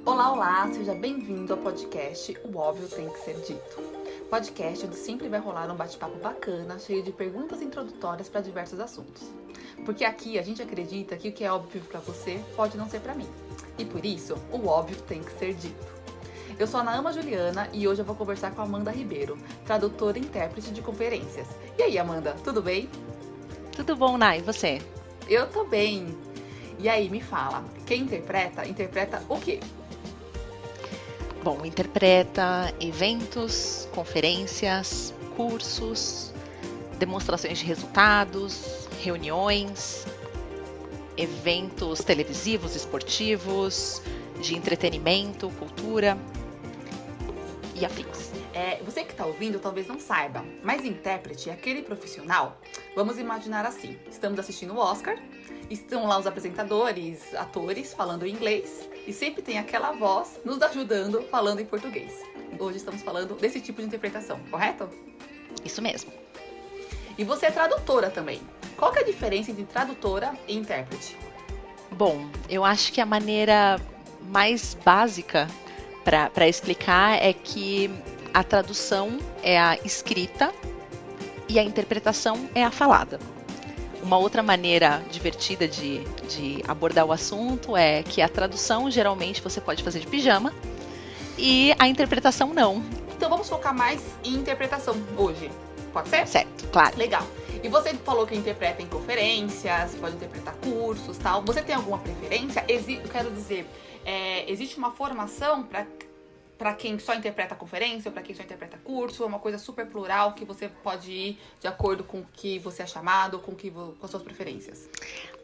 Olá, olá! Seja bem-vindo ao podcast O Óbvio Tem Que Ser Dito. Podcast onde sempre vai rolar um bate-papo bacana, cheio de perguntas introdutórias para diversos assuntos. Porque aqui a gente acredita que o que é óbvio para você pode não ser para mim. E por isso, o óbvio tem que ser dito. Eu sou a Ana Juliana e hoje eu vou conversar com a Amanda Ribeiro, tradutora e intérprete de conferências. E aí, Amanda, tudo bem? Tudo bom, Nai? E você? Eu tô bem! E aí, me fala, quem interpreta o quê? Bom, interpreta eventos, conferências, cursos, demonstrações de resultados, reuniões, eventos televisivos, esportivos, de entretenimento, cultura e afins. Você que está ouvindo talvez não saiba, mas intérprete é aquele profissional. Vamos imaginar assim, estamos assistindo o Oscar, estão lá os apresentadores, atores falando em inglês e sempre tem aquela voz nos ajudando falando em português. Hoje estamos falando desse tipo de interpretação, correto? Isso mesmo. E você é tradutora também. Qual que é a diferença entre tradutora e intérprete? Bom, eu acho que a maneira mais básica para explicar é que a tradução é a escrita e a interpretação é a falada. Uma outra maneira divertida de abordar o assunto é que a tradução geralmente você pode fazer de pijama e a interpretação não. Então vamos focar mais em interpretação hoje, pode ser? Certo, claro. Legal. E você falou que interpreta em conferências, pode interpretar cursos, tal. Você tem alguma preferência? Eu quero dizer, existe uma formação para quem só interpreta conferência, ou para quem só interpreta curso, é uma coisa super plural que você pode ir de acordo com o que você é chamado, com as suas preferências?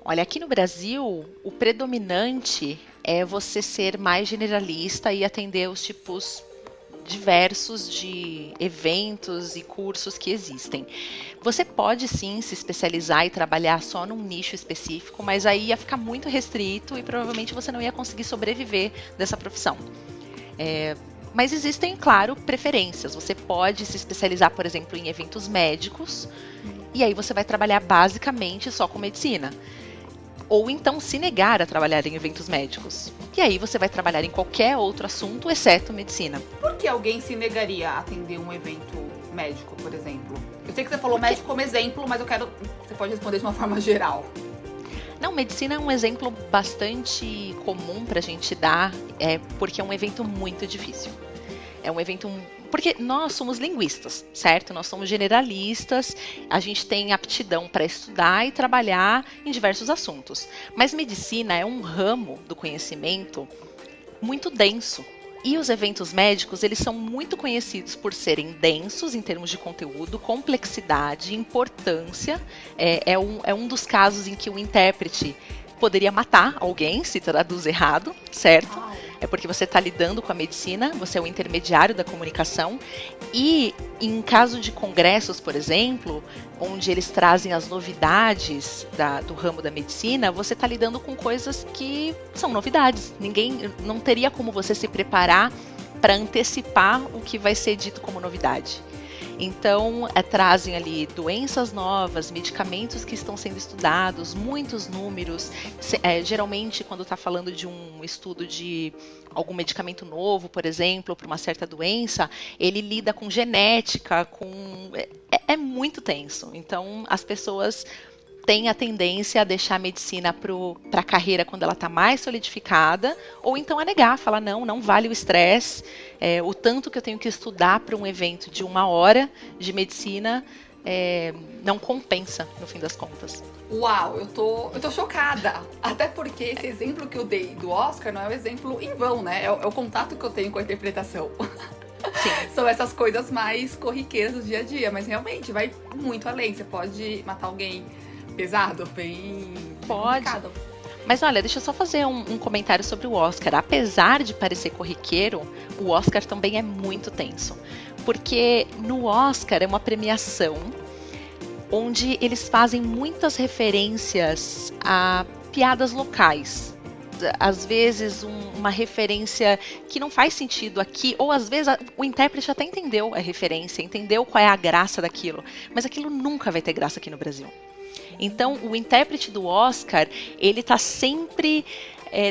Olha, aqui no Brasil, o predominante é você ser mais generalista e atender os tipos diversos de eventos e cursos que existem. Você pode sim se especializar e trabalhar só num nicho específico, mas aí ia ficar muito restrito e provavelmente você não ia conseguir sobreviver dessa profissão. Mas existem, claro, preferências. Você pode se especializar, por exemplo, em eventos médicos, e aí você vai trabalhar basicamente só com medicina. Ou então se negar a trabalhar em eventos médicos. E aí você vai trabalhar em qualquer outro assunto, exceto medicina. Por que alguém se negaria a atender um evento médico, por exemplo? Eu sei que você falou médico como exemplo, mas você pode responder de uma forma geral. Não, medicina é um exemplo bastante comum para a gente dar, porque é um evento muito difícil. É um evento... Porque nós somos linguistas, certo? Nós somos generalistas, a gente tem aptidão para estudar e trabalhar em diversos assuntos. Mas medicina é um ramo do conhecimento muito denso. E os eventos médicos, eles são muito conhecidos por serem densos em termos de conteúdo, complexidade, importância. É um dos casos em que o intérprete poderia matar alguém se traduz errado, certo? É porque você está lidando com a medicina, você é o intermediário da comunicação. E em caso de congressos, por exemplo, onde eles trazem as novidades do ramo da medicina, você está lidando com coisas que são novidades. Não teria como você se preparar para antecipar o que vai ser dito como novidade. Então, trazem ali doenças novas, medicamentos que estão sendo estudados, muitos números. Geralmente, quando está falando de um estudo de algum medicamento novo, por exemplo, para uma certa doença, ele lida com genética, é muito tenso. Então, as pessoas tem a tendência a deixar a medicina para a carreira quando ela está mais solidificada, ou então a negar, falar não vale o estresse, o tanto que eu tenho que estudar para um evento de 1 hora de medicina não compensa, no fim das contas. Uau, eu tô chocada. Até porque esse exemplo que eu dei do Oscar não é um exemplo em vão, né? É o contato que eu tenho com a interpretação. Sim. São essas coisas mais corriqueiras do dia a dia, mas realmente vai muito além. Você pode matar alguém pesado, bem complicado. Mas olha, deixa eu só fazer um comentário sobre o Oscar. Apesar de parecer corriqueiro, o Oscar também é muito tenso. Porque no Oscar é uma premiação onde eles fazem muitas referências a piadas locais. Às vezes uma referência que não faz sentido aqui, ou às vezes o intérprete até entendeu a referência, entendeu qual é a graça daquilo, mas aquilo nunca vai ter graça aqui no Brasil. Então, o intérprete do Oscar, ele está sempre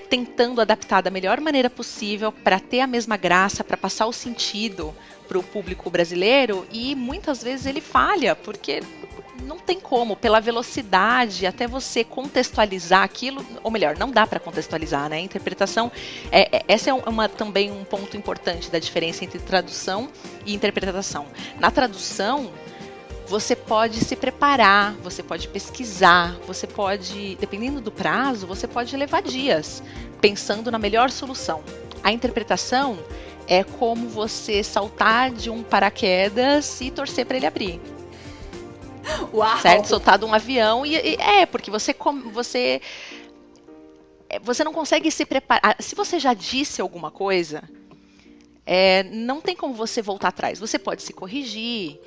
tentando adaptar da melhor maneira possível para ter a mesma graça, para passar o sentido para o público brasileiro, e muitas vezes ele falha, porque não tem como, pela velocidade, até você contextualizar aquilo, ou melhor, não dá para contextualizar, né? Interpretação, essa é também um ponto importante da diferença entre tradução e interpretação. Na tradução, você pode se preparar, você pode pesquisar, você pode, dependendo do prazo, você pode levar dias pensando na melhor solução. A interpretação é como você saltar de um paraquedas e torcer para ele abrir. Uau. Certo? Soltar de um avião porque você não consegue se preparar. Se você já disse alguma coisa, não tem como você voltar atrás. Você pode se corrigir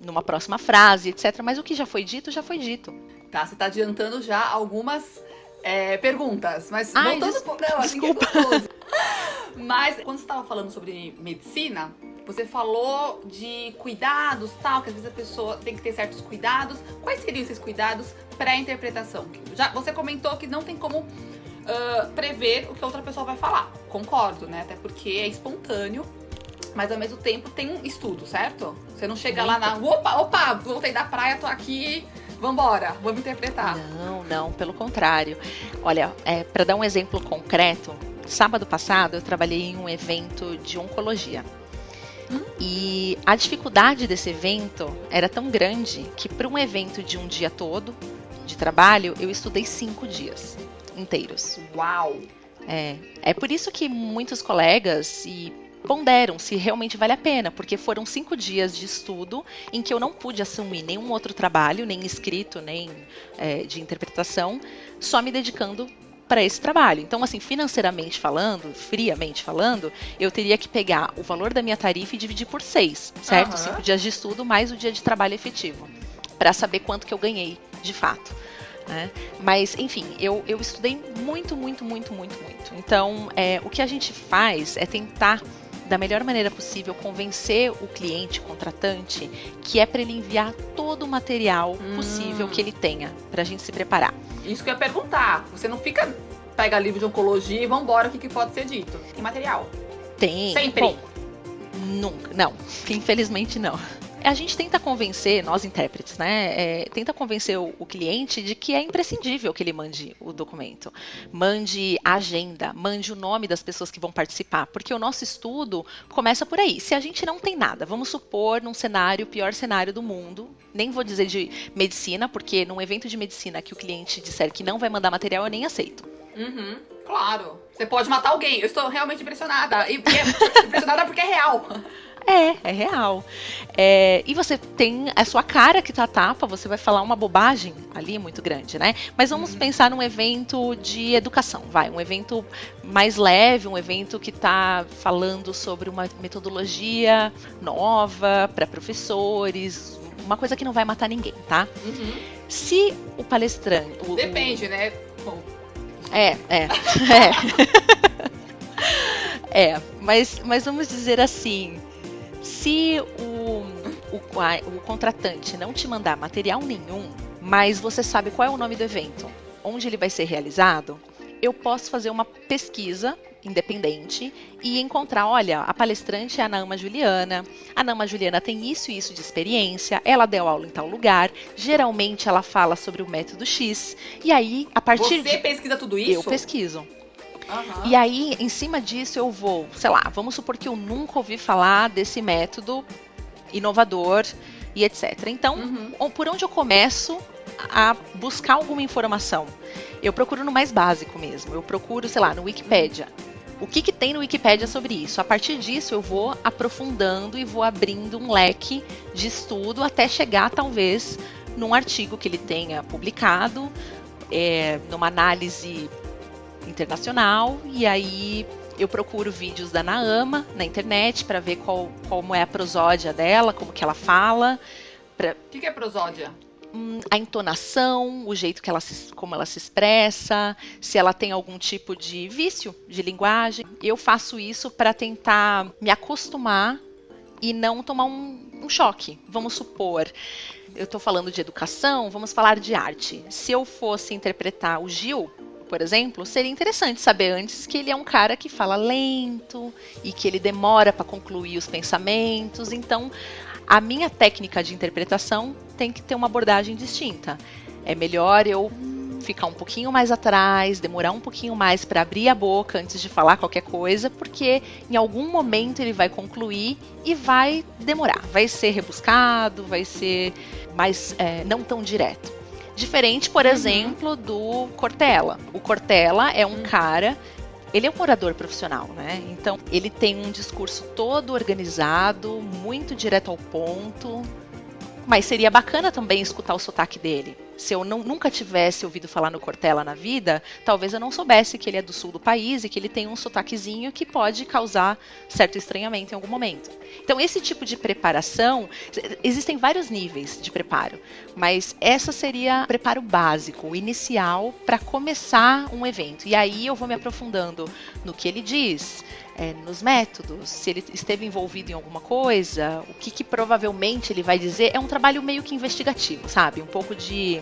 numa próxima frase, etc. Mas o que já foi dito, já foi dito. Tá, você tá adiantando já algumas perguntas, mas Ai, voltando pro programa, assim que é desculpa. gostoso. Mas quando você estava falando sobre medicina, você falou de cuidados, tal, que às vezes a pessoa tem que ter certos cuidados. Quais seriam esses cuidados pré-interpretação? Já você comentou que não tem como prever o que a outra pessoa vai falar. Concordo, né? Até porque é espontâneo, mas ao mesmo tempo tem um estudo, certo? Você não chega lá na... Opa, voltei da praia, tô aqui... Vambora, vamos interpretar. Não, pelo contrário. Olha, para dar um exemplo concreto, sábado passado eu trabalhei em um evento de oncologia. E a dificuldade desse evento era tão grande que para um evento de um dia todo de trabalho, eu estudei 5 dias inteiros. Uau! É por isso que muitos colegas ponderam se realmente vale a pena, porque foram 5 dias de estudo em que eu não pude assumir nenhum outro trabalho, nem escrito, nem de interpretação, só me dedicando para esse trabalho. Então, assim, financeiramente falando, friamente falando, eu teria que pegar o valor da minha tarifa e dividir por 6, certo? Uhum. 5 dias de estudo mais o dia de trabalho efetivo, para saber quanto que eu ganhei de fato. Né? Mas, enfim, eu estudei muito. Então, o que a gente faz é tentar, da melhor maneira possível, convencer o cliente, contratante, que é para ele enviar todo o material possível que ele tenha, para a gente se preparar. Isso que eu ia perguntar. Você não pega livro de oncologia e vambora, o que pode ser dito? Tem material? Tem. Sempre? Bom, nunca. Não, infelizmente não. A gente tenta convencer, nós intérpretes, né? Tenta convencer o cliente de que é imprescindível que ele mande o documento. Mande a agenda, mande o nome das pessoas que vão participar, porque o nosso estudo começa por aí. Se a gente não tem nada, vamos supor num cenário, o pior cenário do mundo, nem vou dizer de medicina, porque num evento de medicina que o cliente disser que não vai mandar material, eu nem aceito. Uhum, claro. Você pode matar alguém. Eu estou realmente impressionada. E impressionada porque é real. É real. E você tem a sua cara que tá a tapa, você vai falar uma bobagem ali muito grande, né? Mas vamos pensar num evento de educação, um evento mais leve, um evento que tá falando sobre uma metodologia nova para professores, uma coisa que não vai matar ninguém, tá? Se o palestrante... Depende, né? Bom. Mas vamos dizer assim... Se o contratante não te mandar material nenhum, mas você sabe qual é o nome do evento, onde ele vai ser realizado, eu posso fazer uma pesquisa independente e encontrar, olha, a palestrante é a Naama Juliana, a Naama Juliana tem isso e isso de experiência, ela deu aula em tal lugar, geralmente ela fala sobre o método X, e aí, a partir Você pesquisa tudo isso? Eu pesquiso. E aí, em cima disso, eu vou, sei lá, vamos supor que eu nunca ouvi falar desse método inovador e etc. Então, por onde eu começo a buscar alguma informação? Eu procuro no mais básico mesmo. Eu procuro, sei lá, no Wikipédia. O que tem no Wikipédia sobre isso? A partir disso, eu vou aprofundando e vou abrindo um leque de estudo até chegar, talvez, num artigo que ele tenha publicado, numa análise internacional, e aí eu procuro vídeos da Naama na internet para ver como é a prosódia dela, como que ela fala. O que é prosódia? A entonação, o jeito como ela se expressa, se ela tem algum tipo de vício de linguagem. Eu faço isso para tentar me acostumar e não tomar um choque. Vamos supor, eu estou falando de educação, vamos falar de arte. Se eu fosse interpretar o Gil, por exemplo, seria interessante saber antes que ele é um cara que fala lento e que ele demora para concluir os pensamentos. Então, a minha técnica de interpretação tem que ter uma abordagem distinta. É melhor eu ficar um pouquinho mais atrás, demorar um pouquinho mais para abrir a boca antes de falar qualquer coisa, porque em algum momento ele vai concluir e vai demorar. Vai ser rebuscado, vai ser mais não tão direto. Diferente, por exemplo, do Cortella. O Cortella é um cara... Ele é um orador profissional, né? Então, ele tem um discurso todo organizado, muito direto ao ponto. Mas seria bacana também escutar o sotaque dele. Se eu nunca tivesse ouvido falar no Cortella na vida, talvez eu não soubesse que ele é do sul do país e que ele tem um sotaquezinho que pode causar certo estranhamento em algum momento. Então, esse tipo de preparação, existem vários níveis de preparo, mas essa seria o preparo básico, o inicial, para começar um evento. E aí eu vou me aprofundando no que ele diz, nos métodos, se ele esteve envolvido em alguma coisa, o que provavelmente ele vai dizer. É um trabalho meio que investigativo, sabe? Um pouco de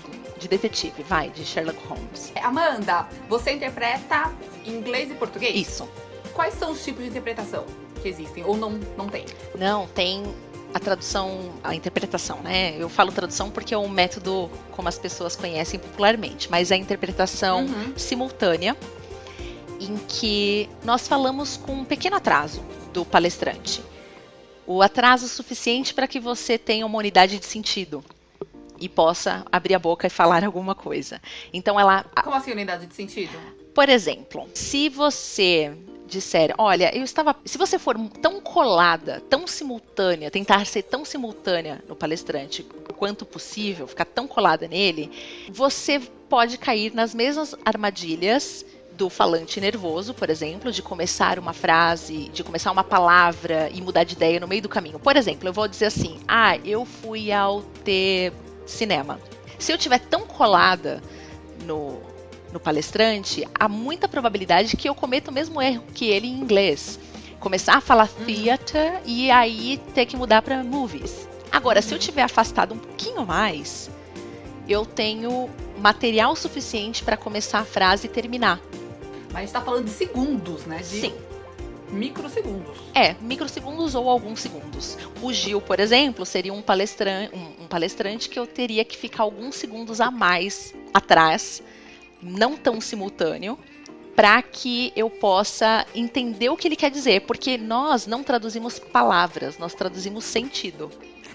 detetive, de Sherlock Holmes. Amanda, você interpreta inglês e português? Isso. Quais são os tipos de interpretação que existem? Ou não tem? Não, tem a tradução, a interpretação, né? Eu falo tradução porque é um método como as pessoas conhecem popularmente, mas é a interpretação simultânea, em que nós falamos com um pequeno atraso do palestrante. O atraso suficiente para que você tenha uma unidade de sentido e possa abrir a boca e falar alguma coisa. Então ela... Como assim unidade de sentido? Por exemplo, se você disser, olha, se você for tão colada, tão simultânea, tentar ser tão simultânea no palestrante quanto possível, ficar tão colada nele, você pode cair nas mesmas armadilhas do falante nervoso, por exemplo, de começar uma frase, de começar uma palavra e mudar de ideia no meio do caminho. Por exemplo, eu vou dizer assim, eu fui ao cinema. Se eu estiver tão colada no palestrante, há muita probabilidade que eu cometa o mesmo erro que ele em inglês. Começar a falar theater e aí ter que mudar para movies. Agora, se eu estiver afastado um pouquinho mais, eu tenho material suficiente para começar a frase e terminar. Mas a gente está falando de segundos, né? Sim. Microsegundos. Microsegundos ou alguns segundos. O Gil, por exemplo, seria um palestrante que eu teria que ficar alguns segundos a mais atrás, não tão simultâneo, para que eu possa entender o que ele quer dizer, porque nós não traduzimos palavras, nós traduzimos sentido.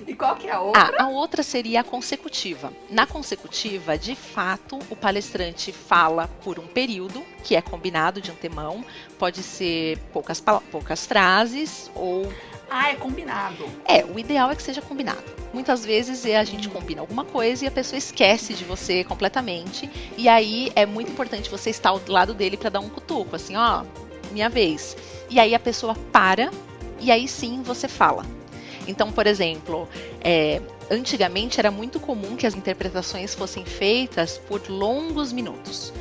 E qual que é a outra? A outra seria a consecutiva. Na consecutiva, de fato, o palestrante fala por um período, que é combinado de antemão, pode ser poucas frases ou... é combinado. O ideal é que seja combinado. Muitas vezes a gente combina alguma coisa e a pessoa esquece de você completamente, e aí é muito importante você estar ao lado dele para dar um cutuco, assim, minha vez. E aí a pessoa para, e aí sim você fala. Então, por exemplo, antigamente era muito comum que as interpretações fossem feitas por longos minutos,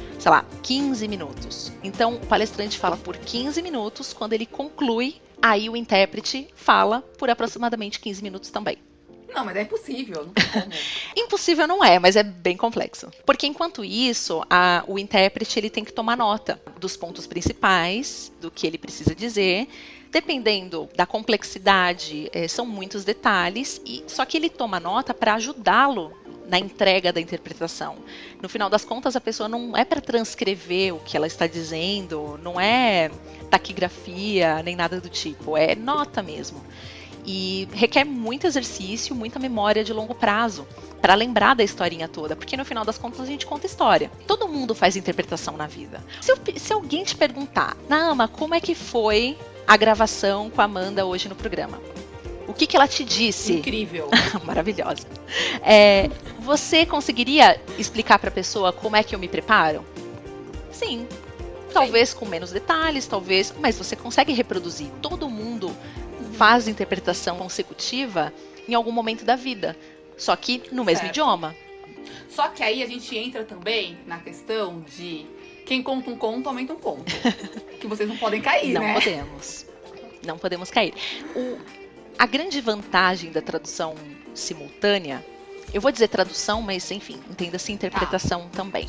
15 minutos. Então, o palestrante fala por 15 minutos, quando ele conclui, aí o intérprete fala por aproximadamente 15 minutos também. Não, mas é impossível, não tem como. Impossível não é, mas é bem complexo. Porque enquanto isso, o intérprete ele tem que tomar nota dos pontos principais, do que ele precisa dizer. Dependendo da complexidade, são muitos detalhes, só que ele toma nota para ajudá-lo na entrega da interpretação. No final das contas, a pessoa não é para transcrever o que ela está dizendo, não é taquigrafia, nem nada do tipo, é nota mesmo. E requer muito exercício, muita memória de longo prazo para lembrar da historinha toda, porque no final das contas a gente conta história. Todo mundo faz interpretação na vida. Se alguém te perguntar, Naama, como é que foi a gravação com a Amanda hoje no programa? O que ela te disse? Incrível. Maravilhosa. Você conseguiria explicar para a pessoa como é que eu me preparo? Sim. Talvez com menos detalhes, mas você consegue reproduzir. Todo mundo faz interpretação consecutiva em algum momento da vida, só que no mesmo idioma. Só que aí a gente entra também na questão de quem conta um conto, aumenta um ponto. Que vocês não podem cair, não né? Não podemos cair. A grande vantagem da tradução simultânea, eu vou dizer tradução, mas enfim, entenda-se interpretação também.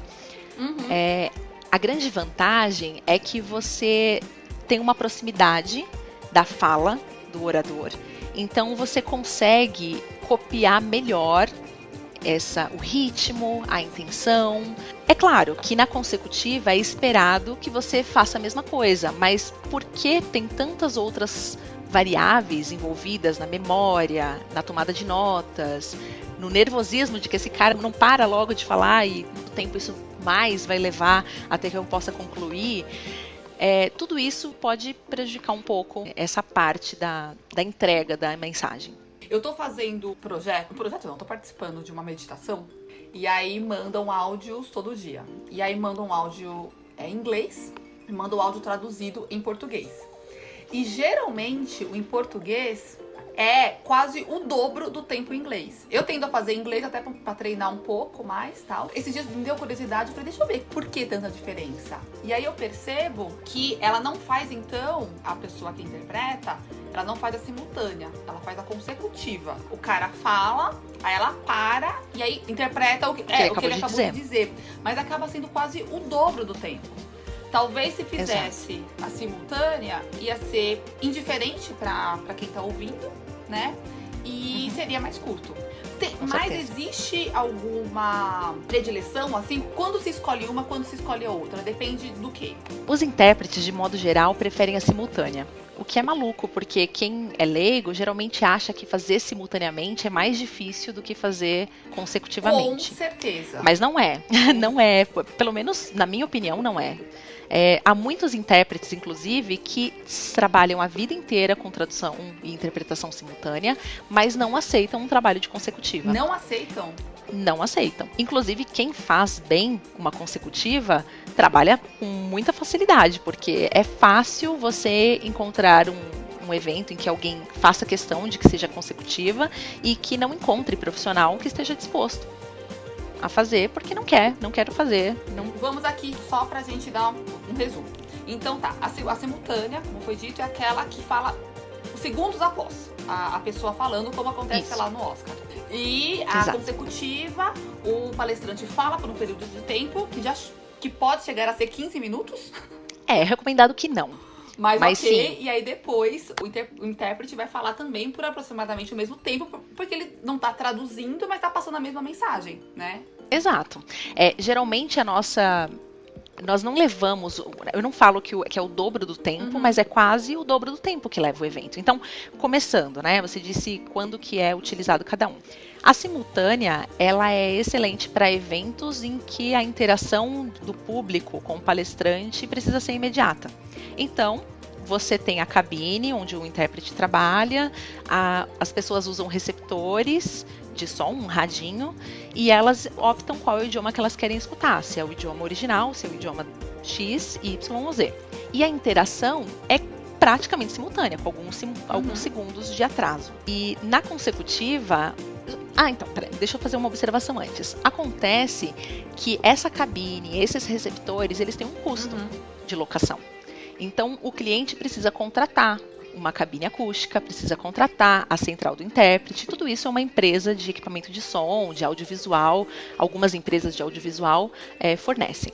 A grande vantagem é que você tem uma proximidade da fala do orador. Então você consegue copiar melhor o ritmo, a intenção. É claro que na consecutiva é esperado que você faça a mesma coisa, mas porque tem tantas outras variáveis envolvidas na memória, na tomada de notas, no nervosismo de que esse cara não para logo de falar e no tempo isso mais vai levar até que eu possa concluir, tudo isso pode prejudicar um pouco essa parte da entrega da mensagem. Eu tô fazendo tô participando de uma meditação e aí mandam áudios todo dia. E aí mandam áudio em inglês e mandam áudio traduzido em português. E geralmente o em português é quase o dobro do tempo em inglês. Eu tendo a fazer inglês até pra treinar um pouco mais, tal. Esses dias me deu curiosidade, eu falei, deixa eu ver por que tanta diferença. E aí eu percebo que ela não faz, então, a pessoa que interpreta, ela não faz a simultânea, ela faz a consecutiva. O cara fala, aí ela para e aí interpreta o que ele acabou de dizer. Mas acaba sendo quase o dobro do tempo. Talvez se fizesse a simultânea, ia ser indiferente pra quem tá ouvindo, né? E seria mais curto. Mas existe alguma predileção, assim? Quando se escolhe uma, quando se escolhe a outra? Depende do quê? Os intérpretes, de modo geral, preferem a simultânea. O que é maluco, porque quem é leigo geralmente acha que fazer simultaneamente é mais difícil do que fazer consecutivamente. Com certeza. Mas não é. Não é. Pelo menos, na minha opinião, não é. Há muitos intérpretes, inclusive, que trabalham a vida inteira com tradução e interpretação simultânea, mas não aceitam um trabalho de consecutiva. Não aceitam? Não aceitam. Inclusive, quem faz bem uma consecutiva trabalha com muita facilidade, porque é fácil você encontrar um evento em que alguém faça questão de que seja consecutiva e que não encontre profissional que esteja disposto a fazer, porque não quero fazer. Não... Vamos aqui só pra gente dar um resumo. Então tá, a simultânea, como foi dito, é aquela que fala segundos após a pessoa falando, como acontece lá no Oscar. E a consecutiva, o palestrante fala por um período de tempo que pode chegar a ser 15 minutos. É recomendado que não. Mas ok, sim. E aí depois o intérprete vai falar também por aproximadamente o mesmo tempo, porque ele não tá traduzindo, mas tá passando a mesma mensagem, né? Exato. Geralmente nós não levamos, eu não falo que é o dobro do tempo, mas é quase o dobro do tempo que leva o evento. Então, começando, né? Você disse quando que é utilizado cada um. A simultânea, ela é excelente para eventos em que a interação do público com o palestrante precisa ser imediata. Então, você tem a cabine onde o intérprete trabalha, as pessoas usam receptores de som, um radinho, e elas optam qual é o idioma que elas querem escutar, se é o idioma original, se é o idioma X, Y ou Z. E a interação é praticamente simultânea, com alguns segundos de atraso. E na consecutiva... então, peraí, deixa eu fazer uma observação antes. Acontece que essa cabine, esses receptores, eles têm um custo de locação. Então, o cliente precisa contratar uma cabine acústica, precisa contratar a central do intérprete. Tudo isso é uma empresa de equipamento de som, de audiovisual. Algumas empresas de audiovisual fornecem.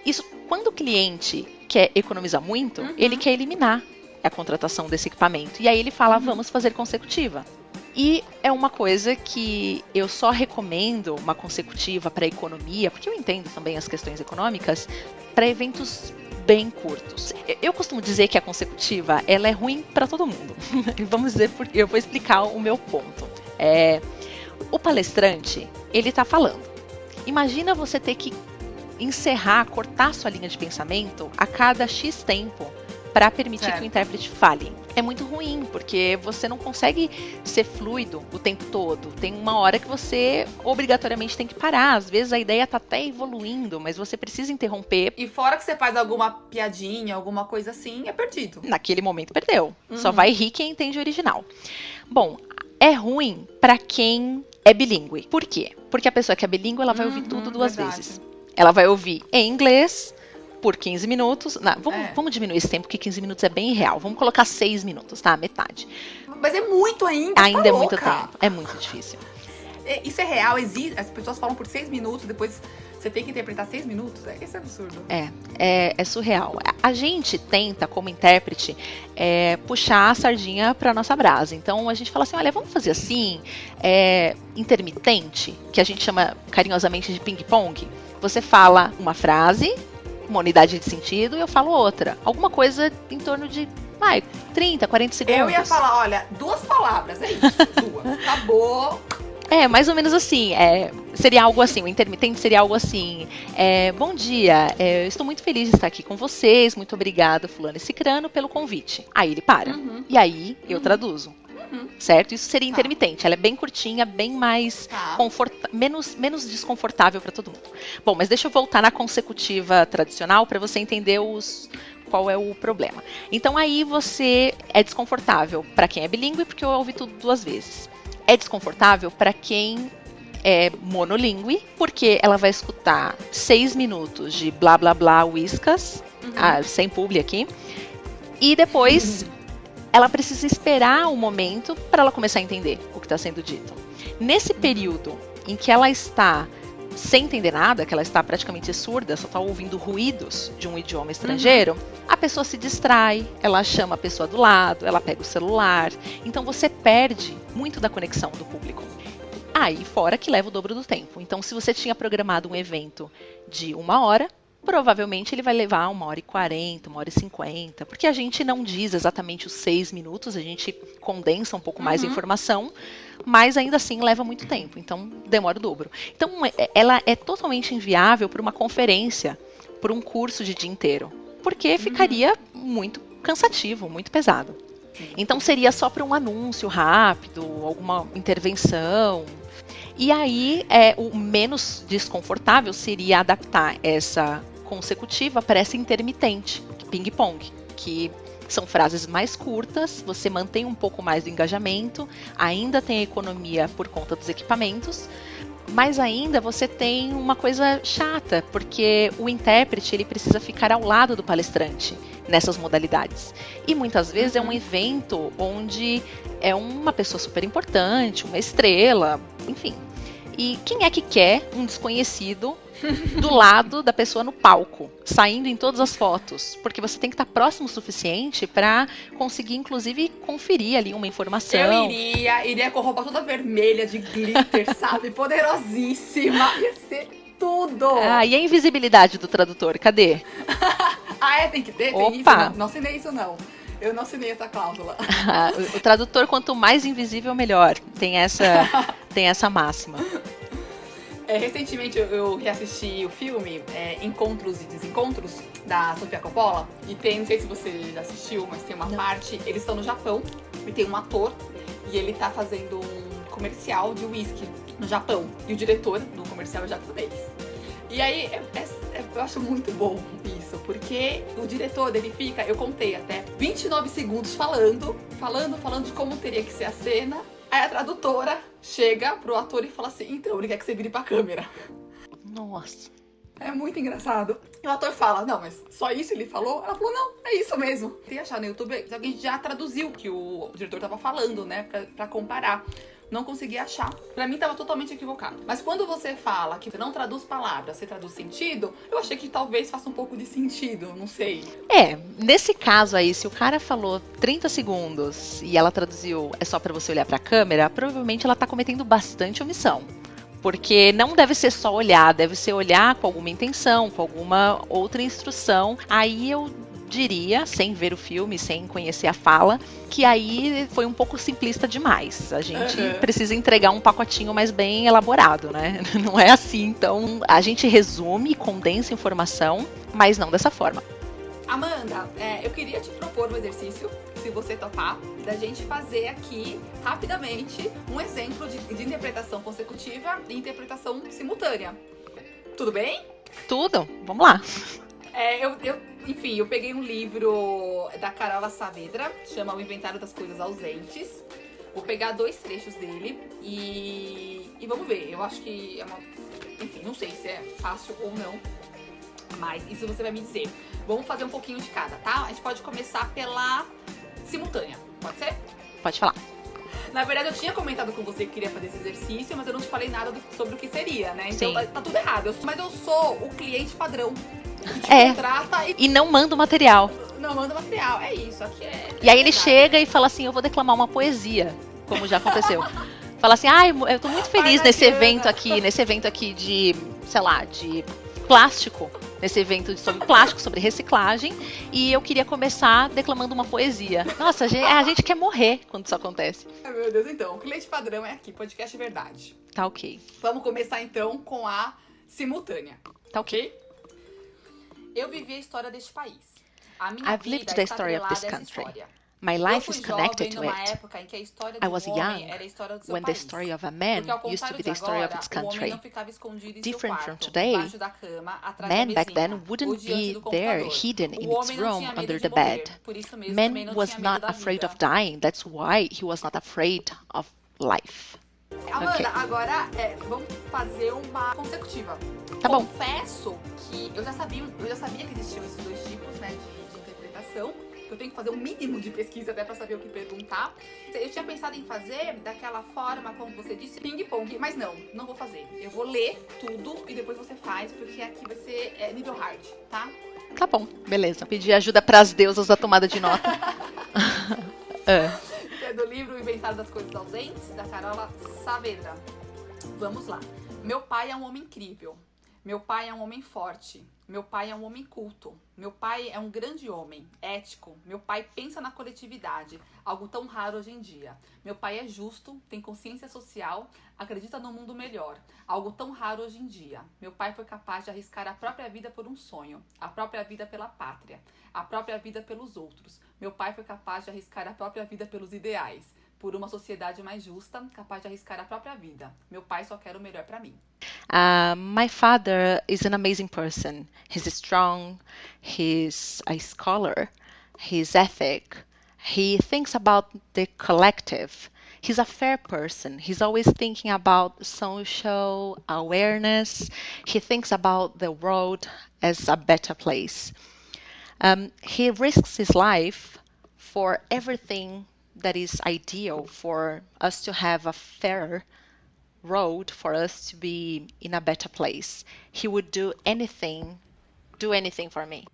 Isso, quando o cliente quer economizar muito, ele quer eliminar a contratação desse equipamento. E aí ele fala, vamos fazer consecutiva. E é uma coisa que eu só recomendo uma consecutiva para economia, porque eu entendo também as questões econômicas, para eventos bem curtos. Eu costumo dizer que a consecutiva, ela é ruim para todo mundo. Vamos dizer, porque eu vou explicar o meu ponto. O palestrante, ele está falando. Imagina você ter que cortar sua linha de pensamento a cada X tempo para permitir que o intérprete fale. É muito ruim, porque você não consegue ser fluido o tempo todo. Tem uma hora que você obrigatoriamente tem que parar. Às vezes a ideia tá até evoluindo, mas você precisa interromper. E fora que você faz alguma piadinha, alguma coisa assim, é perdido. Naquele momento perdeu. Só vai rir quem entende o original. Bom, é ruim para quem é bilíngue. Por quê? Porque a pessoa que é bilíngue, ela vai ouvir tudo duas vezes. Ela vai ouvir em inglês por 15 minutos. Vamos diminuir esse tempo, porque 15 minutos é bem irreal. Vamos colocar 6 minutos, tá? Metade. Mas é muito ainda. Ainda é muito tempo. É muito difícil. Isso é real, existe. As pessoas falam por 6 minutos, depois você tem que interpretar 6 minutos? Esse é absurdo. É surreal. A gente tenta, como intérprete, puxar a sardinha para nossa brasa. Então a gente fala assim, olha, vamos fazer assim, intermitente, que a gente chama carinhosamente de ping-pong. Você fala uma frase, uma unidade de sentido, e eu falo outra. Alguma coisa em torno de 30, 40 segundos. Eu ia falar, olha, 2 palavras, é isso, 2. Acabou. Mais ou menos assim. Seria algo assim, o intermitente seria algo assim. Bom dia, estou muito feliz de estar aqui com vocês. Muito obrigada, fulano e cicrano, pelo convite. Aí ele para. E aí eu traduzo. Certo? Isso seria intermitente. Ela é bem curtinha, bem mais menos desconfortável para todo mundo. Bom, mas deixa eu voltar na consecutiva tradicional para você entender qual é o problema. Então aí você é desconfortável para quem é bilíngue, porque eu ouvi tudo 2 vezes. É desconfortável para quem é monolíngue, porque ela vai escutar 6 minutos de blá blá blá whiskas, sem publi aqui, e depois ela precisa esperar um momento para ela começar a entender o que está sendo dito. Nesse período em que ela está sem entender nada, que ela está praticamente surda, só está ouvindo ruídos de um idioma estrangeiro, a pessoa se distrai, ela chama a pessoa do lado, ela pega o celular. Então você perde muito da conexão do público. Aí fora que leva o dobro do tempo. Então se você tinha programado um evento de 1 hora, provavelmente ele vai levar 1h40, 1h50, porque a gente não diz exatamente os 6 minutos, a gente condensa um pouco mais a informação, mas ainda assim leva muito tempo, então demora o dobro. Então ela é totalmente inviável para uma conferência, por um curso de dia inteiro, porque ficaria muito cansativo, muito pesado. Então seria só para um anúncio rápido, alguma intervenção. E aí, o menos desconfortável seria adaptar essa consecutiva para essa intermitente, ping-pong, que são frases mais curtas, você mantém um pouco mais do engajamento, ainda tem a economia por conta dos equipamentos, mas ainda você tem uma coisa chata, porque o intérprete ele precisa ficar ao lado do palestrante nessas modalidades. E muitas vezes é um evento onde é uma pessoa super importante, uma estrela, enfim. E quem é que quer um desconhecido do lado da pessoa no palco, saindo em todas as fotos? Porque você tem que estar próximo o suficiente para conseguir, inclusive, conferir ali uma informação. Eu iria com roupa toda vermelha, de glitter, sabe? Poderosíssima. Ia ser tudo. E a invisibilidade do tradutor, cadê? Tem que ter? Tem Opa. isso? Não assinei isso, não. Eu não assinei essa cláusula. O tradutor, quanto mais invisível, melhor. Tem essa máxima. Recentemente eu reassisti o filme Encontros e Desencontros, da Sofia Coppola. E tem, não sei se você já assistiu, mas tem uma parte, eles estão no Japão e tem um ator e ele tá fazendo um comercial de uísque no Japão. E o diretor do comercial é japonês. E aí, eu acho muito bom isso, porque o diretor, ele fica, eu contei até, 29 segundos falando de como teria que ser a cena. Aí a tradutora chega pro ator e fala assim, então, ele quer que você vire pra câmera. Nossa. É muito engraçado. E o ator fala, não, mas só isso ele falou? Ela falou, não, é isso mesmo. Tem que achar no YouTube, alguém já traduziu o que o diretor tava falando, né, pra comparar. Não consegui achar. Pra mim tava totalmente equivocado. Mas quando você fala que não traduz palavras, você traduz sentido, eu achei que talvez faça um pouco de sentido, não sei. Nesse caso aí, se o cara falou 30 segundos e ela traduziu é só pra você olhar pra câmera, provavelmente ela tá cometendo bastante omissão. Porque não deve ser só olhar, deve ser olhar com alguma intenção, com alguma outra instrução. Aí eu diria, sem ver o filme, sem conhecer a fala, que aí foi um pouco simplista demais. A gente precisa entregar um pacotinho mais bem elaborado, né? Não é assim, então a gente resume, condensa informação, mas não dessa forma. Amanda, eu queria te propor um exercício, se você topar, da gente fazer aqui, rapidamente, um exemplo de interpretação consecutiva e interpretação simultânea. Tudo bem? Tudo, vamos lá. Enfim, eu peguei um livro da Carola Saavedra, chama O Inventário das Coisas Ausentes. Vou pegar 2 trechos dele e vamos ver. Eu acho que enfim, não sei se é fácil ou não, mas isso você vai me dizer. Vamos fazer um pouquinho de cada, tá? A gente pode começar pela simultânea, pode ser? Pode falar. Na verdade, eu tinha comentado com você que queria fazer esse exercício, mas eu não te falei nada sobre o que seria, né? Então Sim. tá tudo errado. Mas eu sou o cliente padrão que te É. contrata E não manda o material. não manda material. É isso, aqui é. E aí ele verdade. chega e fala assim, eu vou declamar uma poesia, como já aconteceu. Fala assim, ai, eu tô muito feliz nesse evento aqui de, sei lá, de plástico. Nesse evento sobre plástico, sobre reciclagem. E eu queria começar declamando uma poesia. Nossa, a gente quer morrer quando isso acontece. Ai, meu Deus, então, o cliente padrão é aqui, podcast verdade. Tá ok. Vamos começar então com a simultânea. Tá ok. Eu vivi a história deste país. A minha I've vida lived the está story of this atrelada a essa country. história. My Eu life fui is jovem connected to numa it. época em que a história I do was homem young era a história do seu when the país. story of a man Porque ao used to contrário be de the story of agora, its o homem country. não ficava escondido em Different seu from quarto, today, embaixo da cama, atrás Men da back then mesinha, ou wouldn't diante be do there computador. hidden in O its homem não room tinha medo under de the morrer, bed. por isso mesmo também Man não was tinha medo not da afraid vida. of dying. That's why he was not afraid of life. Amanda, Ok. agora vamos fazer uma consecutiva. Tá bom. Confesso que eu já sabia que existiam esses dois tipos, né, de interpretação. Eu tenho que fazer um mínimo de pesquisa até pra saber o que perguntar. Eu tinha pensado em fazer daquela forma, como você disse, ping-pong, mas não vou fazer. Eu vou ler tudo e depois você faz, porque aqui vai ser nível hard, tá? Tá bom, beleza. Pedir ajuda pras deusas da tomada de nota. É do livro O Inventário das Coisas Ausentes, da Carola Saavedra. Vamos lá. Meu pai é um homem incrível. Meu pai é um homem forte. Meu pai é um homem culto. Meu pai é um grande homem, ético. Meu pai pensa na coletividade, algo tão raro hoje em dia. Meu pai é justo, tem consciência social, acredita no mundo melhor, algo tão raro hoje em dia. Meu pai foi capaz de arriscar a própria vida por um sonho, a própria vida pela pátria, a própria vida pelos outros. Meu pai foi capaz de arriscar a própria vida pelos ideais, por uma sociedade mais justa, capaz de arriscar a própria vida. Meu pai só quer o melhor pra mim. My father is an amazing person. He's strong, he's a scholar, he's ethic, he thinks about the collective. He's a fair person. He's always thinking about social awareness. He thinks about the world as a better place. He risks his life for everything that is ideal for us to have a fair road, for us to be in a better place. He would do anything for me.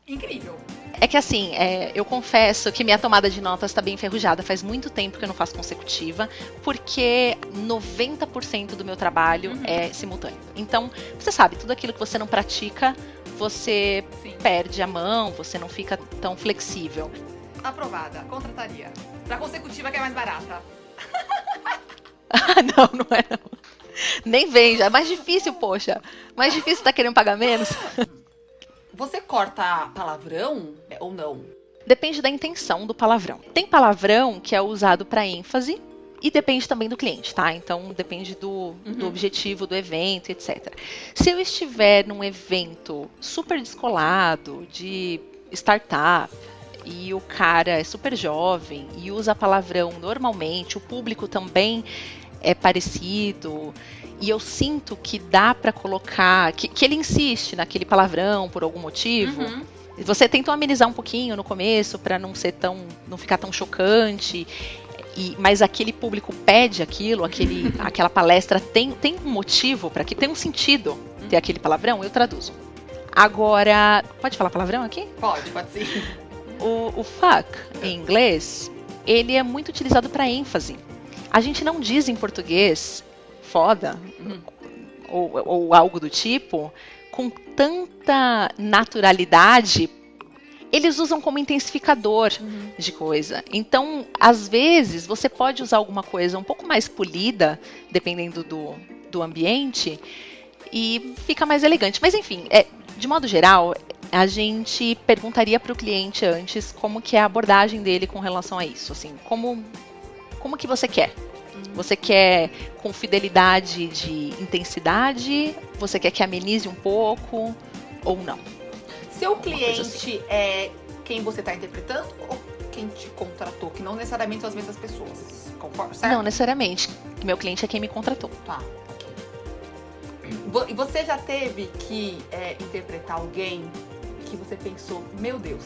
Incrível. É que assim, eu confesso que minha tomada de notas está bem enferrujada. Faz muito tempo que eu não faço consecutiva, porque 90% do meu trabalho é simultâneo. Então, você sabe, tudo aquilo que você não pratica, você perde a mão, você não fica tão flexível. Aprovada, contrataria. Pra consecutiva que é mais barata. Não é não. Nem vem, já é mais difícil, poxa. Mais difícil tá querendo pagar menos. Você corta palavrão ou não? Depende da intenção do palavrão. Tem palavrão que é usado para ênfase e depende também do cliente, tá? Então depende do objetivo do evento, etc. Se eu estiver num evento super descolado, de startup, e o cara é super jovem e usa palavrão normalmente, o público também é parecido, e eu sinto que dá para colocar, que ele insiste naquele palavrão por algum motivo, você tentou amenizar um pouquinho no começo para não ficar tão chocante, mas aquele público pede aquilo, aquela palestra tem um motivo para que tem um sentido ter aquele palavrão, eu traduzo. Agora, pode falar palavrão aqui? Pode sim. O fuck, em inglês, ele é muito utilizado para ênfase. A gente não diz em português foda ou algo do tipo com tanta naturalidade. Eles usam como intensificador de coisa. Então, às vezes, você pode usar alguma coisa um pouco mais polida, dependendo do ambiente, e fica mais elegante. Mas, enfim, de modo geral, a gente perguntaria para o cliente antes como que é a abordagem dele com relação a isso. Assim, como que você quer? Você quer com fidelidade de intensidade? Você quer que amenize um pouco? Ou não? Seu cliente é quem você está interpretando ou quem te contratou? Que não necessariamente são as mesmas pessoas. Concordo, certo? Não necessariamente. Meu cliente é quem me contratou. Tá. E você já teve que interpretar alguém que você pensou, meu Deus,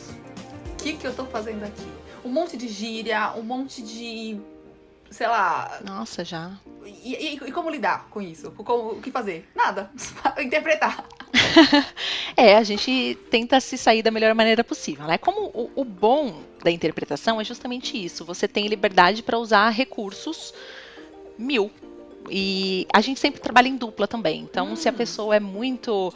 o que eu tô fazendo aqui? Um monte de gíria, um monte de sei lá... Nossa, já. E como lidar com isso? O que fazer? Nada. Interpretar. A gente tenta se sair da melhor maneira possível, né? Como o bom da interpretação é justamente isso. Você tem liberdade para usar recursos 1000. E a gente sempre trabalha em dupla também. Então, se a pessoa é muito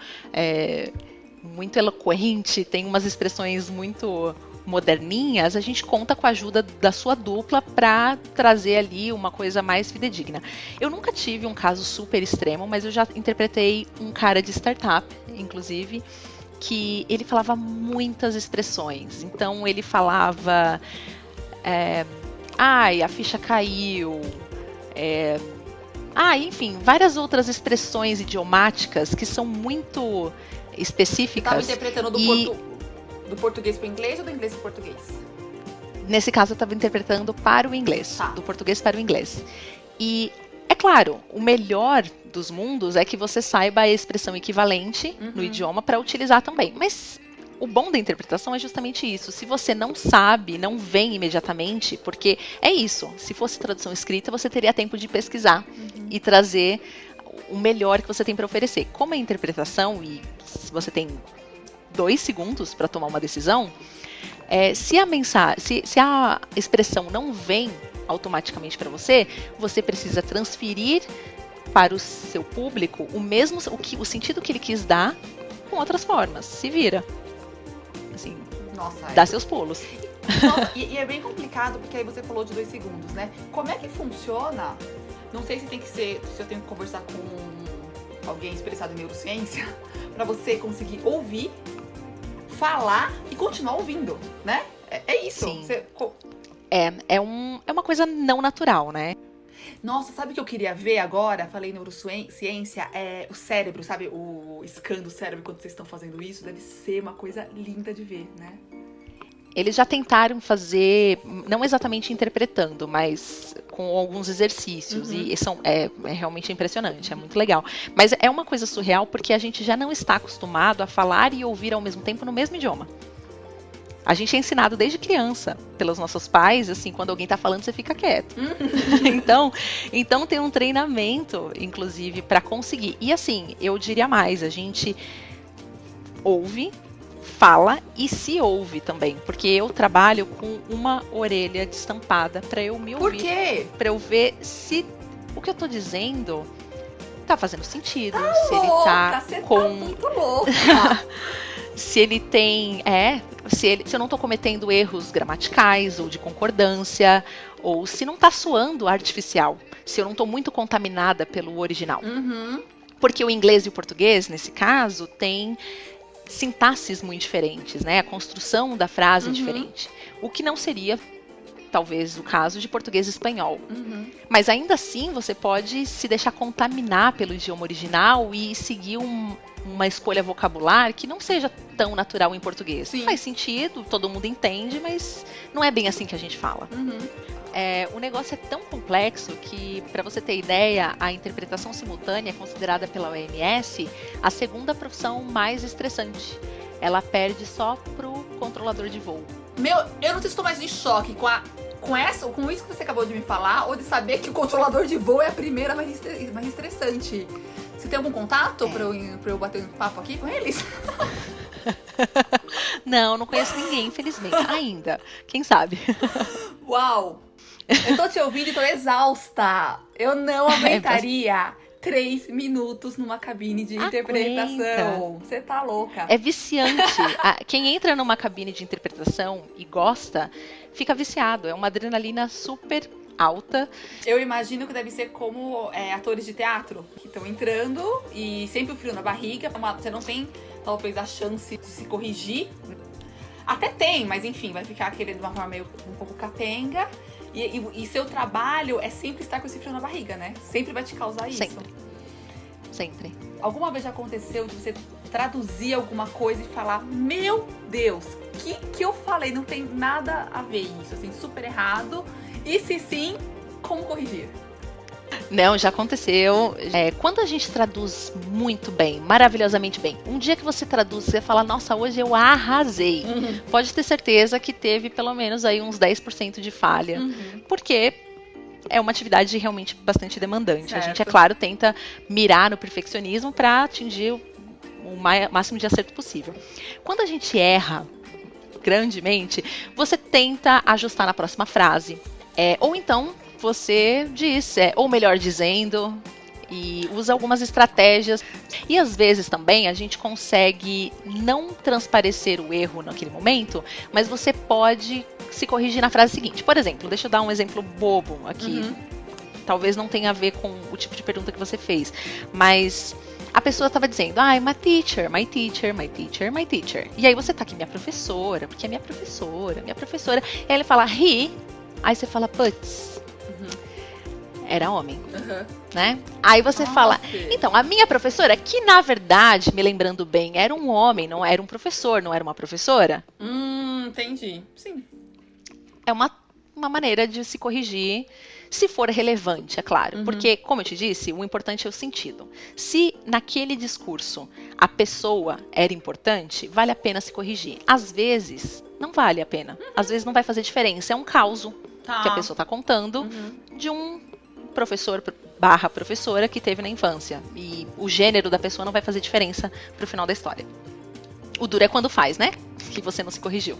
eloquente, tem umas expressões muito moderninhas, a gente conta com a ajuda da sua dupla para trazer ali uma coisa mais fidedigna. Eu nunca tive um caso super extremo, mas eu já interpretei um cara de startup, inclusive, que ele falava muitas expressões. Então, ele falava ai, a ficha caiu, enfim, várias outras expressões idiomáticas que são muito específicas. Você estava interpretando do português para o inglês ou do inglês para o português? Nesse caso, eu estava interpretando para o inglês, do português para o inglês. E, é claro, o melhor dos mundos é que você saiba a expressão equivalente no idioma para utilizar também. Mas o bom da interpretação é justamente isso. Se você não sabe, não vem imediatamente, porque é isso. Se fosse tradução escrita, você teria tempo de pesquisar e trazer o melhor que você tem para oferecer. Como é interpretação e você tem 2 segundos para tomar uma decisão, se a expressão não vem automaticamente para você, você precisa transferir para o seu público o sentido que ele quis dar com outras formas. Se vira. Assim, dá seus pulos. Nossa, e é bem complicado, porque aí você falou de 2 segundos, né? Como é que funciona? Não sei se eu tenho que conversar com alguém expressado em neurociência, para você conseguir ouvir, falar e continuar ouvindo, né? É isso. Sim. É uma coisa não natural, né? Nossa, sabe o que eu queria ver agora? Falei neurociência, o cérebro, sabe? O scan do cérebro quando vocês estão fazendo isso, deve ser uma coisa linda de ver, né? Eles já tentaram fazer, não exatamente interpretando, mas com alguns exercícios. E é realmente impressionante, é muito legal. Mas é uma coisa surreal porque a gente já não está acostumado a falar e ouvir ao mesmo tempo no mesmo idioma. A gente é ensinado desde criança pelos nossos pais, assim, quando alguém está falando, você fica quieto. Então tem um treinamento, inclusive, para conseguir. E assim, eu diria mais, a gente ouve, fala e se ouve também, porque eu trabalho com uma orelha destampada para eu me ouvir. Por quê? Para eu ver se o que eu tô dizendo tá fazendo sentido, se louca, ele tá com tá muito louca. se ele tem, se eu não tô cometendo erros gramaticais ou de concordância, ou se não tá soando artificial, se eu não tô muito contaminada pelo original. Porque o inglês e o português, nesse caso, tem sintaxes muito diferentes, né? A construção da frase é diferente. O que não seria, talvez, o caso de português e espanhol. Mas ainda assim, você pode se deixar contaminar pelo idioma original e seguir uma escolha vocabular que não seja tão natural em português. Sim. Faz sentido, todo mundo entende, mas não é bem assim que a gente fala. O negócio é tão complexo que, para você ter ideia, a interpretação simultânea é considerada pela OMS a segunda profissão mais estressante. Ela perde só pro controlador de voo. Eu não sei se estou mais em choque com isso que você acabou de me falar, ou de saber que o controlador de voo é a primeira mais estressante. Você tem algum contato pra eu bater um papo aqui com eles? Não conheço ninguém, infelizmente. Ainda. Quem sabe? Uau! Eu tô te ouvindo e tô exausta. Eu não aguentaria 3 minutos numa cabine de interpretação. Você tá louca. É viciante. Quem entra numa cabine de interpretação e gosta, fica viciado. É uma adrenalina super alta. Eu imagino que deve ser como atores de teatro, que estão entrando e sempre o frio na barriga. Você não tem, talvez, a chance de se corrigir. Até tem, mas enfim, vai ficar aquele de uma forma meio um pouco capenga. E seu trabalho é sempre estar com esse frio na barriga, né? Sempre vai te causar isso. Sempre. Alguma vez já aconteceu de você traduzir alguma coisa e falar: meu Deus, que eu falei? Não tem nada a ver isso, assim, super errado. E se sim, como corrigir? Não, já aconteceu. Quando a gente traduz muito bem, maravilhosamente bem, um dia que você traduz, você fala: nossa, hoje eu arrasei. Pode ter certeza que teve pelo menos aí uns 10% de falha. Porque é uma atividade realmente bastante demandante. Certo. A gente, é claro, tenta mirar no perfeccionismo para atingir o máximo de acerto possível. Quando a gente erra grandemente, você tenta ajustar na próxima frase. Ou então você diz, ou melhor dizendo, e usa algumas estratégias. E às vezes também a gente consegue não transparecer o erro naquele momento, mas você pode se corrigir na frase seguinte. Por exemplo, deixa eu dar um exemplo bobo aqui. Talvez não tenha a ver com o tipo de pergunta que você fez, mas a pessoa estava dizendo, my teacher, my teacher, my teacher, my teacher. E aí você tá aqui, minha professora, porque é minha professora, minha professora. E aí ele fala, he, aí você fala, puts. Era homem, né? Aí você fala, então, a minha professora, que na verdade, me lembrando bem, era um homem, não era um professor, não era uma professora. Entendi, sim. É uma maneira de se corrigir, se for relevante, é claro. Porque, como eu te disse, o importante é o sentido. Se naquele discurso a pessoa era importante, vale a pena se corrigir. Às vezes, não vale a pena. Às vezes não vai fazer diferença. É um caso que a pessoa está contando de um professor / professora que teve na infância. E o gênero da pessoa não vai fazer diferença pro final da história. O duro é quando faz, né? Que você não se corrigiu.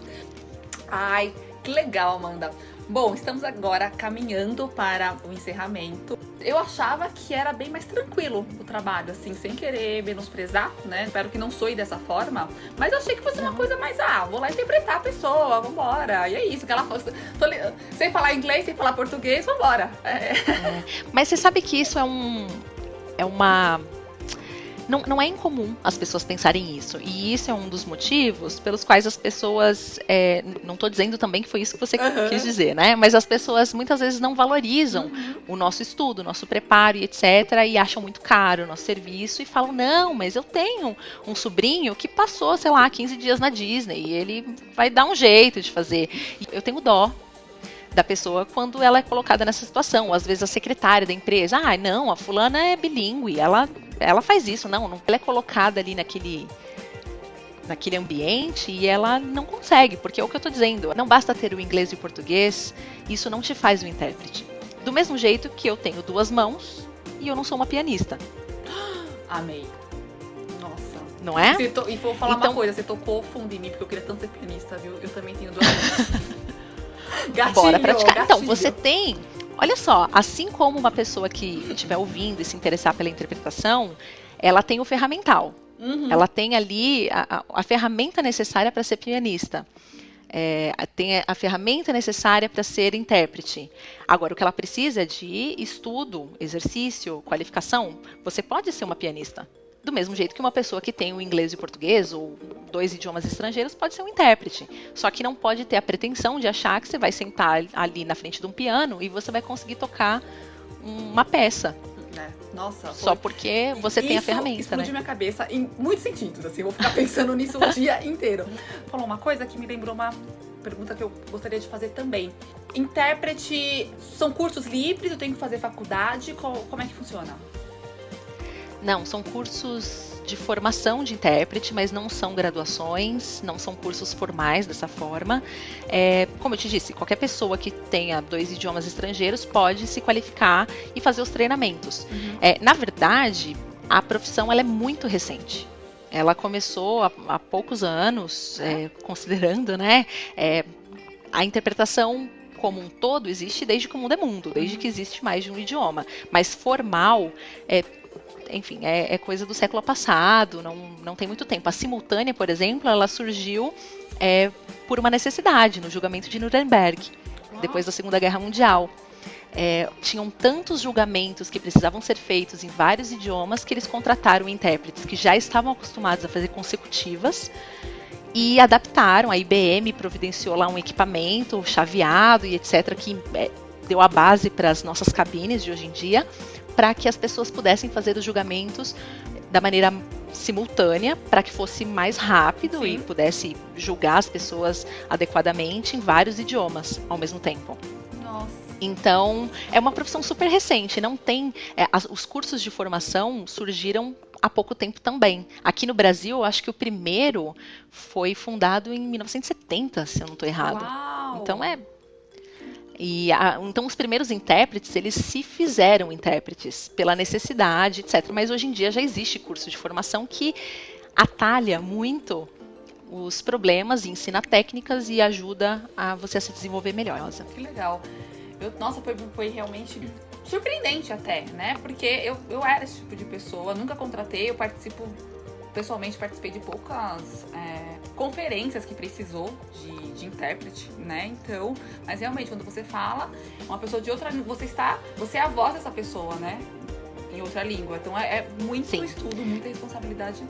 Ai, que legal, Amanda. Bom, estamos agora caminhando para o encerramento. Eu achava que era bem mais tranquilo o trabalho, assim, sem querer menosprezar, né? Espero que não soe dessa forma. Mas eu achei que fosse uma coisa mais, vou lá interpretar a pessoa, vambora. E é isso, que ela fosse. Sem falar inglês, sem falar português, vambora. Mas você sabe que isso é uma... Não é incomum as pessoas pensarem isso. E isso é um dos motivos pelos quais as pessoas... não estou dizendo também que foi isso que você quis dizer, né? Mas as pessoas muitas vezes não valorizam o nosso estudo, o nosso preparo e etc. E acham muito caro o nosso serviço. E falam, não, mas eu tenho um sobrinho que passou, sei lá, 15 dias na Disney. E ele vai dar um jeito de fazer. E eu tenho dó da pessoa quando ela é colocada nessa situação. Ou às vezes a secretária da empresa, não, a fulana é bilíngue, ela faz isso, não, ela é colocada ali naquele ambiente e ela não consegue, porque é o que eu tô dizendo, não basta ter o inglês e o português, isso não te faz o intérprete. Do mesmo jeito que eu tenho 2 mãos e eu não sou uma pianista. Amei. Nossa. Não é? E vou falar uma coisa, você tocou fundo em mim, porque eu queria tanto ser pianista, viu? Eu também tenho 2 mãos. Gatilho, bora praticar. gatilho. Então, você tem... Olha só, assim como uma pessoa que estiver ouvindo e se interessar pela interpretação, ela tem o ferramental. Ela tem ali a ferramenta necessária para ser pianista. Tem a ferramenta necessária para ser intérprete. Agora, o que ela precisa é de estudo, exercício, qualificação. Você pode ser uma pianista. Do mesmo jeito que uma pessoa que tem o inglês e o português, ou 2 idiomas estrangeiros, pode ser um intérprete. Só que não pode ter a pretensão de achar que você vai sentar ali na frente de um piano e você vai conseguir tocar uma peça. Nossa, só porque você tem a ferramenta, explodiu minha cabeça em muitos sentidos, assim, eu vou ficar pensando nisso o dia inteiro. Falou uma coisa que me lembrou uma pergunta que eu gostaria de fazer também. Intérprete, são cursos livres, eu tenho que fazer faculdade, como é que funciona? Não, são cursos de formação de intérprete, mas não são graduações, não são cursos formais dessa forma. Como eu te disse, qualquer pessoa que tenha 2 idiomas estrangeiros pode se qualificar e fazer os treinamentos. Na verdade, a profissão ela é muito recente. Ela começou há poucos anos, considerando, né, a interpretação como um todo existe desde que o mundo é mundo, desde que existe mais de um idioma. Mas formal, enfim, é coisa do século passado, não tem muito tempo. A simultânea, por exemplo, ela surgiu por uma necessidade no julgamento de Nuremberg, depois da Segunda Guerra Mundial. Tinham tantos julgamentos que precisavam ser feitos em vários idiomas que eles contrataram intérpretes que já estavam acostumados a fazer consecutivas e adaptaram. A IBM providenciou lá um equipamento chaveado e etc. que deu a base para as nossas cabines de hoje em dia, para que as pessoas pudessem fazer os julgamentos da maneira simultânea, para que fosse mais rápido. Sim. E pudesse julgar as pessoas adequadamente em vários idiomas ao mesmo tempo. Nossa. Então, é uma profissão super recente, não tem... os cursos de formação surgiram há pouco tempo também. Aqui no Brasil, eu acho que o primeiro foi fundado em 1970, se eu não estou errado. Uau. Então, Então, os primeiros intérpretes, eles se fizeram intérpretes pela necessidade, etc. Mas hoje em dia já existe curso de formação que atalha muito os problemas, ensina técnicas e ajuda a você a se desenvolver melhor. Que legal. Nossa, foi realmente surpreendente até, né? Porque eu era esse tipo de pessoa, nunca contratei, pessoalmente participei de poucas conferências que precisou de intérprete, né? Então, mas realmente, quando você fala, uma pessoa de outra língua, você é a voz dessa pessoa, né? Em outra língua. Então, é muito Sim. estudo, muita responsabilidade,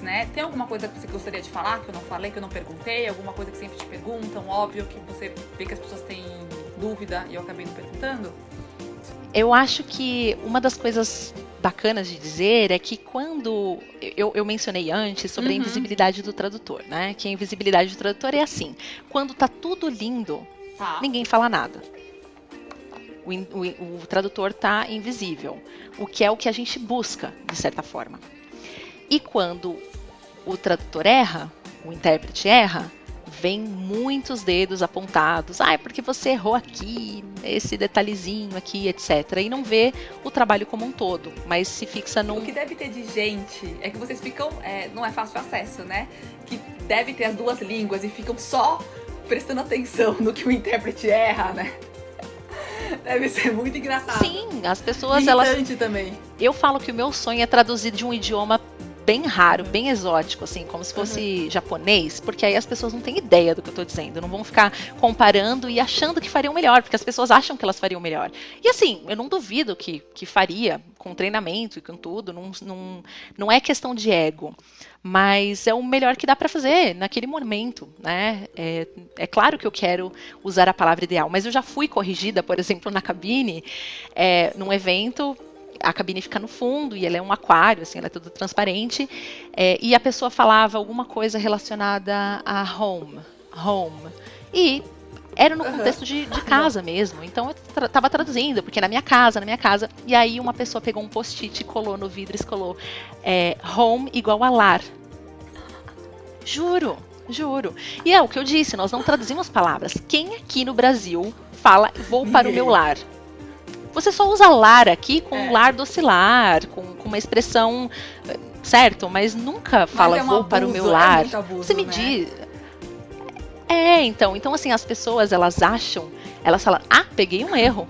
né? Tem alguma coisa que você gostaria de falar, que eu não falei, que eu não perguntei? Alguma coisa que sempre te perguntam, óbvio, que você vê que as pessoas têm dúvida e eu acabei não perguntando? Eu acho que uma das coisas bacanas de dizer é que quando eu mencionei antes sobre a invisibilidade do tradutor, né? Que a invisibilidade do tradutor é assim: quando tá tudo lindo, ninguém fala nada. O tradutor tá invisível, o que é o que a gente busca, de certa forma. E quando o tradutor erra, o intérprete erra, vem muitos dedos apontados. É porque você errou aqui, esse detalhezinho aqui, etc. E não vê o trabalho como um todo, mas se fixa num... O que deve ter de gente é que vocês ficam... não é fácil acesso, né? Que deve ter as duas línguas e ficam só prestando atenção no que o intérprete erra, né? Deve ser muito engraçado. Sim, as pessoas... Irritante também. Eu falo que o meu sonho é traduzir de um idioma bem raro, bem exótico, assim, como se fosse japonês, porque aí as pessoas não têm ideia do que eu tô dizendo, não vão ficar comparando e achando que fariam melhor, porque as pessoas acham que elas fariam melhor. E assim, eu não duvido que faria, com treinamento e com tudo, não é questão de ego, mas é o melhor que dá para fazer naquele momento, né? É claro que eu quero usar a palavra ideal, mas eu já fui corrigida, por exemplo, na cabine, num evento. A cabine fica no fundo e ela é um aquário, assim, ela é toda transparente. E a pessoa falava alguma coisa relacionada a home. E era no contexto de casa mesmo. Então eu estava traduzindo, porque na minha casa. E aí uma pessoa pegou um post-it e colou no vidro e colou home igual a lar. Juro. E é o que eu disse, nós não traduzimos palavras. Quem aqui no Brasil fala vou para o meu lar? Você só usa lar aqui com um lar docilar, com uma expressão, certo? Mas nunca fala vou para o meu lar. Você me diz. Então assim, as pessoas, elas falam, peguei um erro.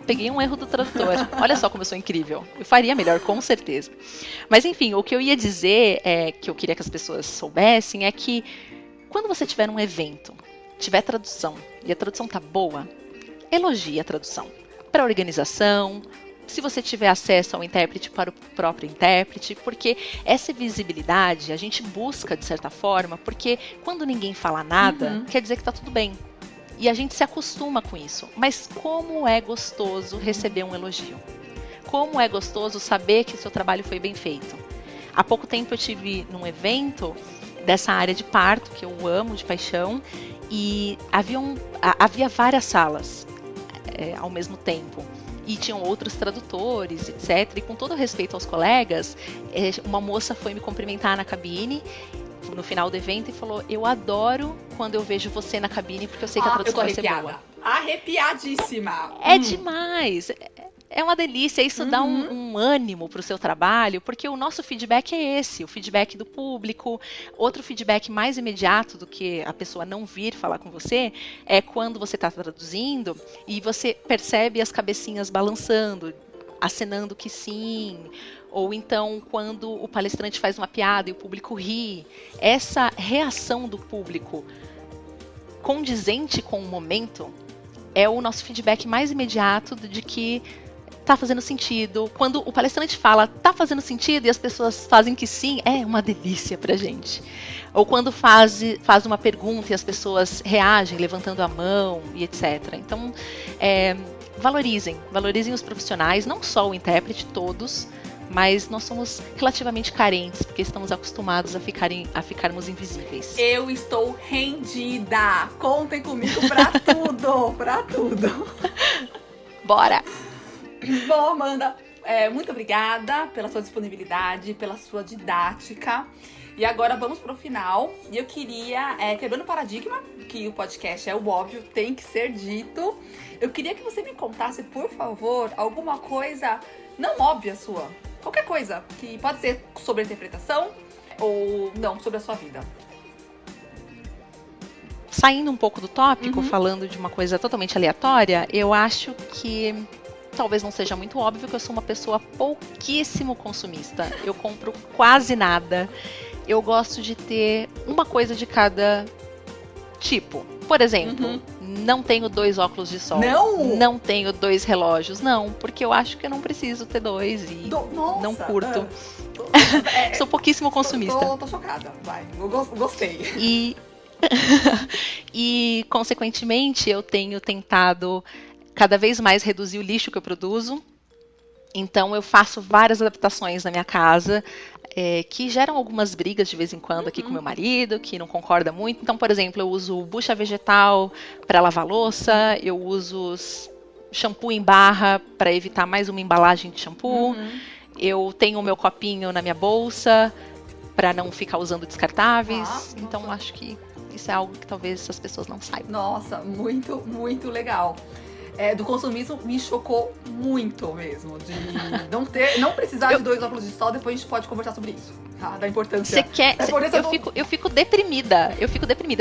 Peguei um erro do tradutor. Olha só como eu sou incrível. Eu faria melhor, com certeza. Mas enfim, o que eu ia dizer, que eu queria que as pessoas soubessem, é que quando você tiver um evento, tiver tradução, e a tradução tá boa, elogie a tradução. Para a organização, se você tiver acesso ao intérprete, para o próprio intérprete, porque essa visibilidade a gente busca de certa forma, porque quando ninguém fala nada, quer dizer que está tudo bem. E a gente se acostuma com isso. Mas como é gostoso receber um elogio? Como é gostoso saber que o seu trabalho foi bem feito? Há pouco tempo eu tive num evento dessa área de parto, que eu amo de paixão, e havia várias salas. Ao mesmo tempo. E tinham outros tradutores, etc. E com todo respeito aos colegas, uma moça foi me cumprimentar na cabine no final do evento e falou: eu adoro quando eu vejo você na cabine, porque eu sei que a tradução vai ser boa. Arrepiadíssima! É demais! É uma delícia, isso dá um ânimo para o seu trabalho, porque o nosso feedback é esse, o feedback do público. Outro feedback mais imediato do que a pessoa não vir falar com você é quando você está traduzindo e você percebe as cabecinhas balançando, acenando que sim, ou então quando o palestrante faz uma piada e o público ri. Essa reação do público condizente com o momento é o nosso feedback mais imediato de que tá fazendo sentido. Quando o palestrante fala, tá fazendo sentido, e as pessoas fazem que sim, é uma delícia pra gente. Ou quando faz uma pergunta e as pessoas reagem, levantando a mão e etc. Então, valorizem os profissionais, não só o intérprete, todos, mas nós somos relativamente carentes, porque estamos acostumados a ficarmos invisíveis. Eu estou rendida! Contem comigo pra tudo! Bora! Bom, Amanda, muito obrigada pela sua disponibilidade, pela sua didática. E agora vamos pro final. E eu queria, quebrando o paradigma, que o podcast é o óbvio, tem que ser dito. Eu queria que você me contasse, por favor, alguma coisa não óbvia sua. Qualquer coisa, que pode ser sobre a interpretação ou não, sobre a sua vida. Saindo um pouco do tópico, falando de uma coisa totalmente aleatória, eu acho que talvez não seja muito óbvio que eu sou uma pessoa pouquíssimo consumista. Eu compro quase nada. Eu gosto de ter uma coisa de cada tipo. Por exemplo, não tenho 2 óculos de sol. Não tenho 2 relógios. Não, porque eu acho que eu não preciso ter 2 e não curto. Sou pouquíssimo consumista. Tô chocada. Vai, eu gostei. E, consequentemente, eu tenho tentado cada vez mais reduzir o lixo que eu produzo. Então, eu faço várias adaptações na minha casa, que geram algumas brigas de vez em quando aqui com meu marido, que não concorda muito. Então, por exemplo, eu uso bucha vegetal para lavar louça, eu uso shampoo em barra para evitar mais uma embalagem de shampoo. Eu tenho o meu copinho na minha bolsa para não ficar usando descartáveis. Então, acho que isso é algo que talvez as pessoas não saibam. Nossa, muito, muito legal. Do consumismo me chocou muito mesmo. De não precisar de 2 óculos de sol, depois a gente pode conversar sobre isso. Tá? Da importância. Você quer? Eu fico deprimida.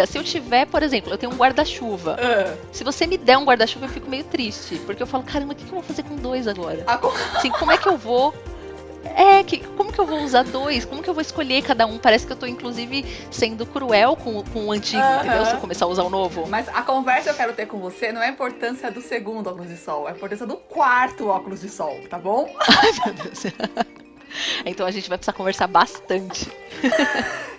Se eu tiver, por exemplo, eu tenho um guarda-chuva. Se você me der um guarda-chuva, eu fico meio triste. Porque eu falo, caramba, o que eu vou fazer com 2 agora? Assim, como é que eu vou... como que eu vou usar 2? Como que eu vou escolher cada um? Parece que eu tô, inclusive, sendo cruel com o antigo, entendeu? Se eu começar a usar o novo. Mas a conversa que eu quero ter com você não é a importância do 2º óculos de sol, é a importância do 4º óculos de sol, tá bom? Ai, meu Deus. Então a gente vai precisar conversar bastante.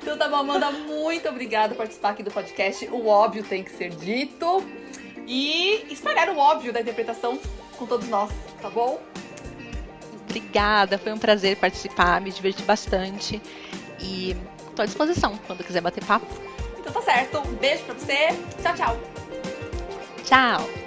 Então tá bom, Amanda, muito obrigada por participar aqui do podcast. O óbvio tem que ser dito. E espalhar o óbvio da interpretação com todos nós, tá bom? Obrigada, foi um prazer participar, me diverti bastante e tô à disposição quando quiser bater papo. Então tá certo, um beijo pra você, tchau, tchau. Tchau!